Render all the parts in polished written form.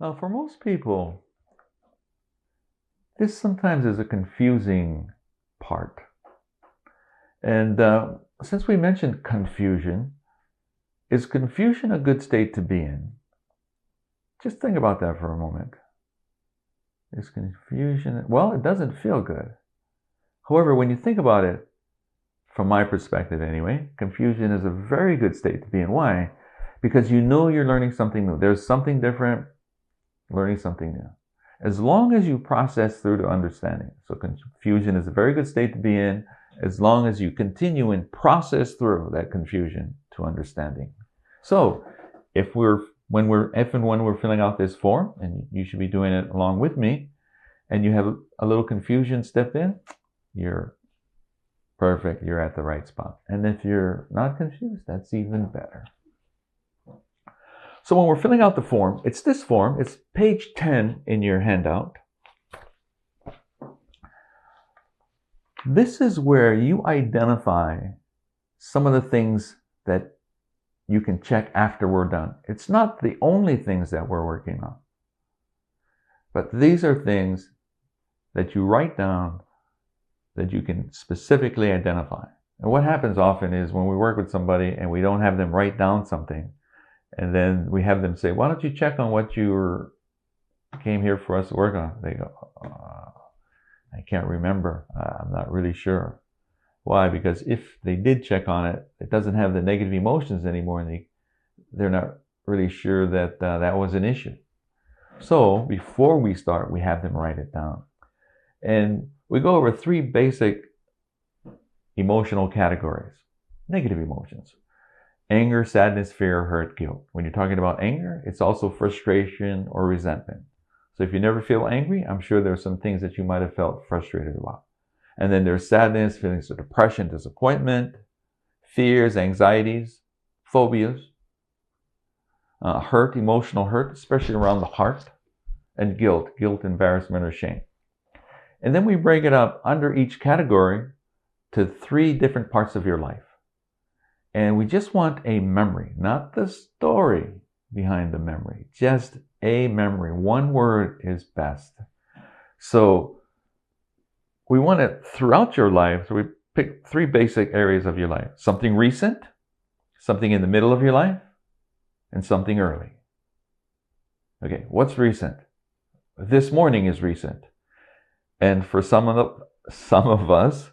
For most people, this sometimes is a confusing part. And since we mentioned confusion, is confusion a good state to be in? Just think about that for a moment. Is confusion, well, it doesn't feel good. However, when you think about it, from my perspective anyway, confusion is a very good state to be in. Why? Because you know you're learning something new. There's something different, learning something new. As long as you process through to understanding. So confusion is a very good state to be in as long as you continue and process through that confusion to understanding. So if and when we're filling out this form, and you should be doing it along with me, and you have a little confusion step in, you're perfect, you're at the right spot. And if you're not confused, that's even better. So when we're filling out the form, it's this form, it's page 10 in your handout. This is where you identify some of the things that you can check after we're done. It's not the only things that we're working on, but these are things that you write down that you can specifically identify. And what happens often is when we work with somebody and we don't have them write down something, and then we have them say, why don't you check on what you came here for us to work on? They go, I can't remember. I'm not really sure. Why? Because if they did check on it, it doesn't have the negative emotions anymore, and they're not really sure that that was an issue. So before we start, we have them write it down. And we go over 3 basic emotional categories. Negative emotions. Anger, sadness, fear, hurt, guilt. When you're talking about anger, it's also frustration or resentment. So if you never feel angry, I'm sure there's some things that you might have felt frustrated about. And then there's sadness, feelings of depression, disappointment, fears, anxieties, phobias, hurt, emotional hurt, especially around the heart, and guilt, embarrassment, or shame. And then we break it up under each category to 3 different parts of your life. And we just want a memory, not the story behind the memory, just a memory. One word is best. So we want it throughout your life. So we pick 3 basic areas of your life. Something recent, something in the middle of your life, and something early. Okay, what's recent? This morning is recent. And for some of us,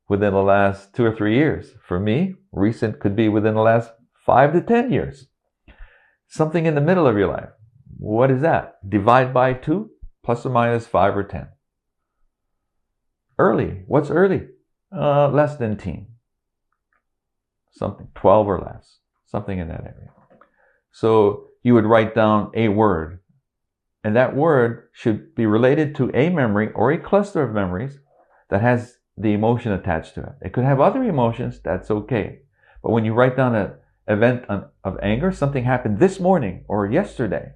within the last 2 or 3 years. For me, recent could be within the last 5 to 10 years. Something in the middle of your life. What is that? Divide by 2, plus or minus 5 or 10. Early. What's early? Less than teen. Something 12 or less. Something in that area. So you would write down a word. And that word should be related to a memory or a cluster of memories that has the emotion attached to it. It could have other emotions, that's okay. But when you write down an event of anger, something happened this morning or yesterday.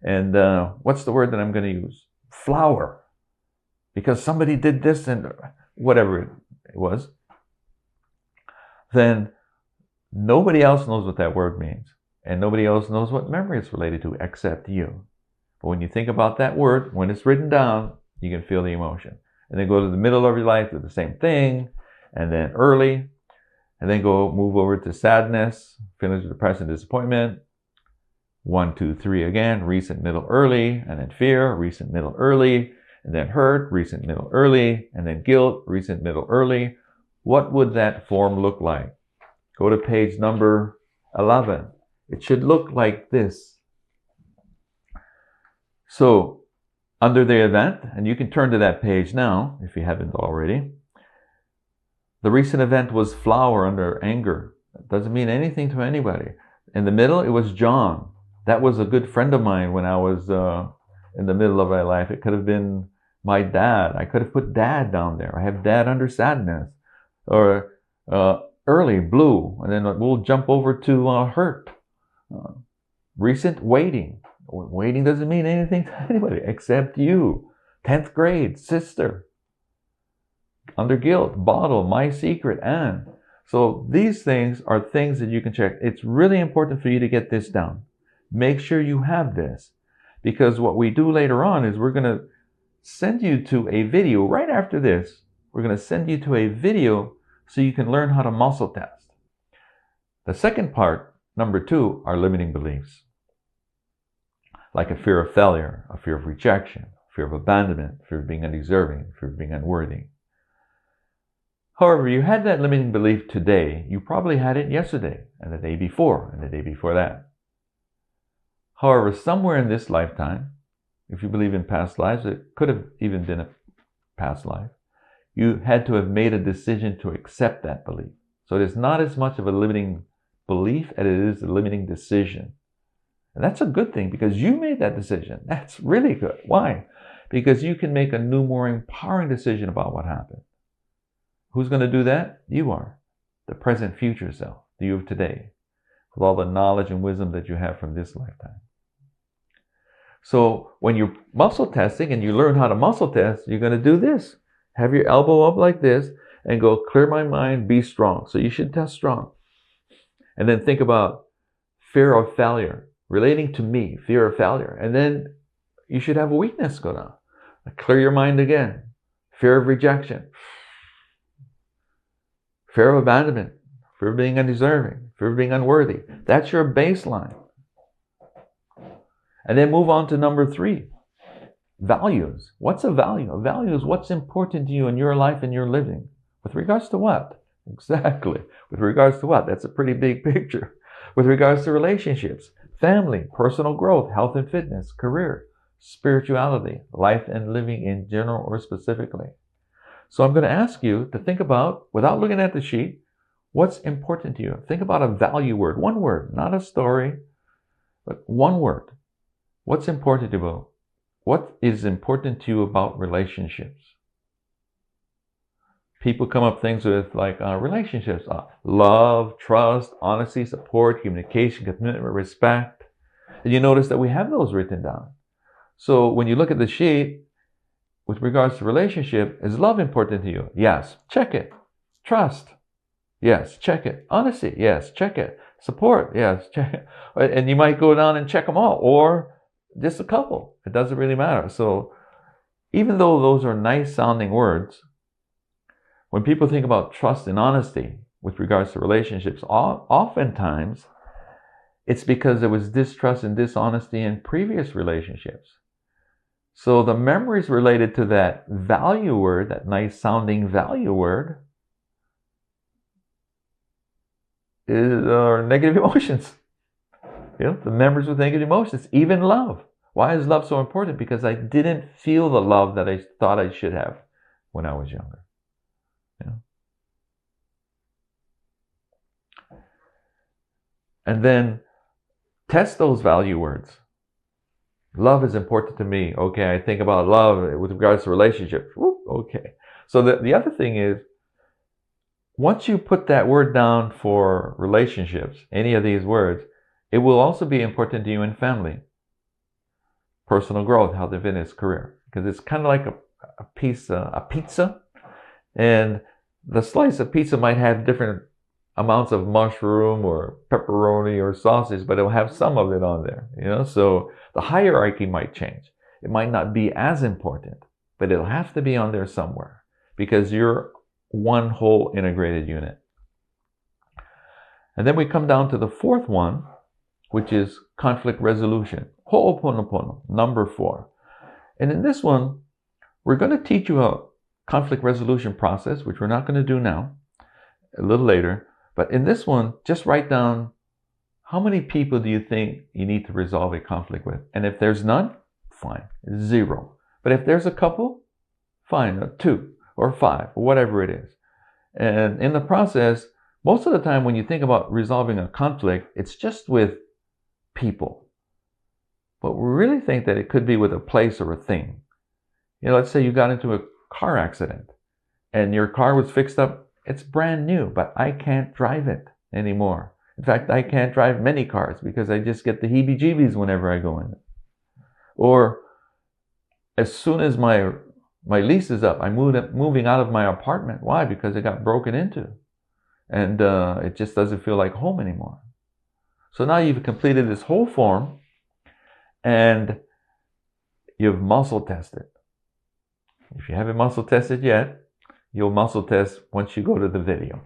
And what's the word that I'm going to use? Flower. Because somebody did this and whatever it was. Then nobody else knows what that word means. And nobody else knows what memory it's related to except you. But when you think about that word, when it's written down, you can feel the emotion. And then go to the middle of your life, do the same thing, and then early, and then move over to sadness, feelings of depression, disappointment. 1, 2, 3 again, recent, middle, early, and then fear, recent, middle, early, and then hurt, recent, middle, early, and then guilt, recent, middle, early. What would that form look like? Go to page number 11. It should look like this. So, under the event, and you can turn to that page now if you haven't already. The recent event was flower under anger. It doesn't mean anything to anybody. In the middle, it was John. That was a good friend of mine when I was in the middle of my life. It could have been my dad. I could have put dad down there. I have dad under sadness. Or early, blue. And then we'll jump over to hurt. Recent, waiting. Waiting doesn't mean anything to anybody except you. 10th grade, sister. Under guilt, bottle, my secret, and. So these things are things that you can check. It's really important for you to get this down. Make sure you have this. Because what we do later on is we're going to send you to a video right after this. We're going to send you to a video so you can learn how to muscle test. The second part, number 2, are limiting beliefs. Like a fear of failure, a fear of rejection, fear of abandonment, fear of being undeserving, fear of being unworthy. However, you had that limiting belief today. You probably had it yesterday, and the day before, and the day before that. However, somewhere in this lifetime, if you believe in past lives, it could have even been a past life, you had to have made a decision to accept that belief. So it is not as much of a limiting belief as it is a limiting decision. And that's a good thing because you made that decision. That's really good. Why? Because you can make a new, more empowering decision about what happened. Who's going to do that? You are. The present future self, the you of today, with all the knowledge and wisdom that you have from this lifetime. So when you're muscle testing and you learn how to muscle test, you're going to do this. Have your elbow up like this and go, clear my mind, be strong. So you should test strong. And then think about fear of failure, relating to me, fear of failure. And then you should have a weakness go down. Clear your mind again. Fear of rejection. Fear of abandonment, fear of being undeserving, fear of being unworthy. That's your baseline. And then move on to number 3, values. What's a value? A value is what's important to you in your life and your living. With regards to what? Exactly. With regards to what? That's a pretty big picture. With regards to relationships, family, personal growth, health and fitness, career, spirituality, life and living in general or specifically. So I'm going to ask you to think about, without looking at the sheet, what's important to you. Think about a value word, one word, not a story, but one word. What's important to you? What is important to you about relationships? People come up things with like relationships, love, trust, honesty, support, communication, commitment, respect. And you notice that we have those written down. So when you look at the sheet, with regards to relationship, is love important to you? Yes, check it. Trust? Yes, check it. Honesty? Yes, check it. Support? Yes, check it. And you might go down and check them all, or just a couple. It doesn't really matter. So even though those are nice sounding words, when people think about trust and honesty with regards to relationships, oftentimes it's because there was distrust and dishonesty in previous relationships. So the memories related to that value word, that nice sounding value word, are negative emotions. The memories with negative emotions, even love. Why is love so important? Because I didn't feel the love that I thought I should have when I was younger. And then test those value words. Love is important to me. Okay, I think about love with regards to relationships. Okay. So the other thing is, once you put that word down for relationships, any of these words, it will also be important to you in family, personal growth, health and fitness, career. Because it's kind of like a pizza, and the slice of pizza might have different amounts of mushroom or pepperoni or sausage, but it'll have some of it on there, so the hierarchy might change. It might not be as important, but it'll have to be on there somewhere because you're one whole integrated unit. And then we come down to the 4th one, which is conflict resolution. Ho'oponopono, number 4. And in this one, we're going to teach you a conflict resolution process, which we're not going to do now, a little later. But in this one, just write down, how many people do you think you need to resolve a conflict with? And if there's none, fine, 0. But if there's a couple, fine, 2 or 5 or whatever it is. And in the process, most of the time when you think about resolving a conflict, it's just with people. But we really think that it could be with a place or a thing. Let's say you got into a car accident and your car was fixed up. It's brand new, but I can't drive it anymore. In fact, I can't drive many cars because I just get the heebie-jeebies whenever I go in it. Or as soon as my lease is up, I'm moving out of my apartment. Why? Because it got broken into. And it just doesn't feel like home anymore. So now you've completed this whole form, and you've muscle tested. If you haven't muscle tested yet, you'll muscle test once you go to the video.